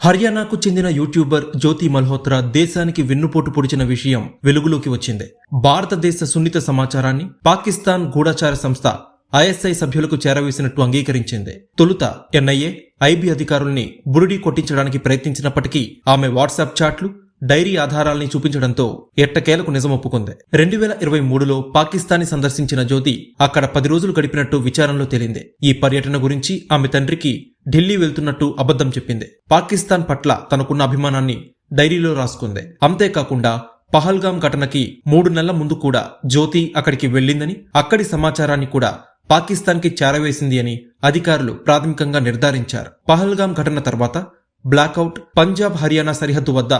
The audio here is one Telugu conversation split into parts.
హర్యానాకు చెందిన యూట్యూబర్ జ్యోతి మల్హోత్రా దేశానికి వెన్నుపోటు పొడిచిన విషయం వెలుగులోకి వచ్చింది. భారతదేశ సున్నిత సమాచారాన్ని పాకిస్తాన్ గూఢచార సంస్థ ISI సభ్యులకు చేరవేసినట్టు అంగీకరించింది. తొలుత NIA, IB అధికారుల్ని బురిడీ కొట్టించడానికి ప్రయత్నించినప్పటికీ ఆమె వాట్సాప్ చాట్లు, డైరీ ఆధారాల్ని చూపించడంతో ఎట్టకేలకు నిజం ఒప్పుకుంది. 2023లో పాకిస్తాన్ని సందర్శించిన జ్యోతి అక్కడ 10 రోజులు గడిపినట్టు విచారణలో తేలింది. ఈ పర్యటన గురించి ఆమె తండ్రికి ఢిల్లీ వెళ్తున్నట్టు అబద్ధం చెప్పింది. పాకిస్తాన్ పట్ల తనకున్న అభిమానాన్ని డైరీలో రాసుకుంది. అంతేకాకుండా పహల్గాం ఘటనకి 3 నెలల ముందు కూడా జ్యోతి అక్కడికి వెళ్లిందని, అక్కడి సమాచారాన్ని కూడా పాకిస్తాన్కి చేరవేసింది అని అధికారులు ప్రాథమికంగా నిర్ధారించారు. పహల్గాం ఘటన తర్వాత బ్లాకౌట్, పంజాబ్ హర్యానా సరిహద్దు వద్ద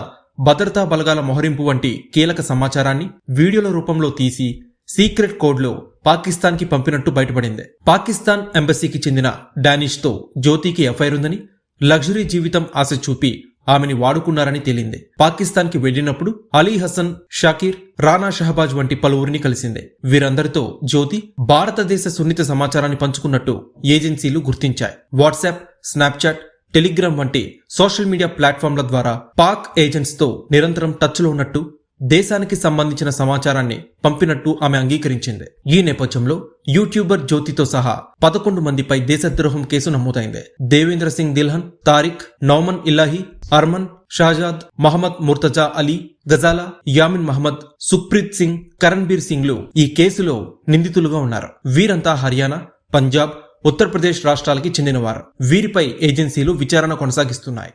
భద్రతా బలగాల మొహరింపు వంటి కీలక సమాచారాన్ని వీడియోల రూపంలో తీసి సీక్రెట్ కోడ్లో పాకిస్తాన్కి పంపినట్టు బయటపడింది. పాకిస్తాన్ ఎంబసీకి చెందిన డానిష్తో జ్యోతికి ఎఫ్ఐఆర్ ఉందని, లగ్జరీ జీవితం ఆశ చూపి ఆమెని వాడుకున్నారని తేలింది. పాకిస్తాన్కి వెళ్లినప్పుడు అలీ హసన్, షాకీర్, రానా షహబాజ్ వంటి పలువురిని కలిసింది. వీరందరితో జ్యోతి భారతదేశ సున్నిత సమాచారాన్ని పంచుకున్నట్టు ఏజెన్సీలు గుర్తించాయి. వాట్సాప్, స్నాప్చాట్, టెలిగ్రామ్ వంటి సోషల్ మీడియా ప్లాట్ఫామ్ల ద్వారా పాక్ ఏజెంట్స్ తో నిరంతరం టచ్లో ఉన్నట్టు, దేశానికి సంబంధించిన సమాచారాన్ని పంపినట్టు ఆమె అంగీకరించింది. ఈ నేపథ్యంలో యూట్యూబర్ జ్యోతితో సహా 11 మందిపై దేశద్రోహం కేసు నమోదైంది. దేవేంద్ర సింగ్ దిల్హన్, తారిక్, నౌమన్ ఇల్లాహి, అర్మన్, షాజాద్, మహమ్మద్ ముర్తజా అలీ, గజాలా, యామిన్ మహమ్మద్, సుఖ్ప్రీత్ సింగ్, కరణ్బీర్ సింగ్లు ఈ కేసులో నిందితులుగా ఉన్నారు. వీరంతా హర్యానా, పంజాబ్, ఉత్తరప్రదేశ్ రాష్ట్రాలకి చెందినవారు. వీరిపై ఏజెన్సీలు విచారణ కొనసాగిస్తున్నాయి.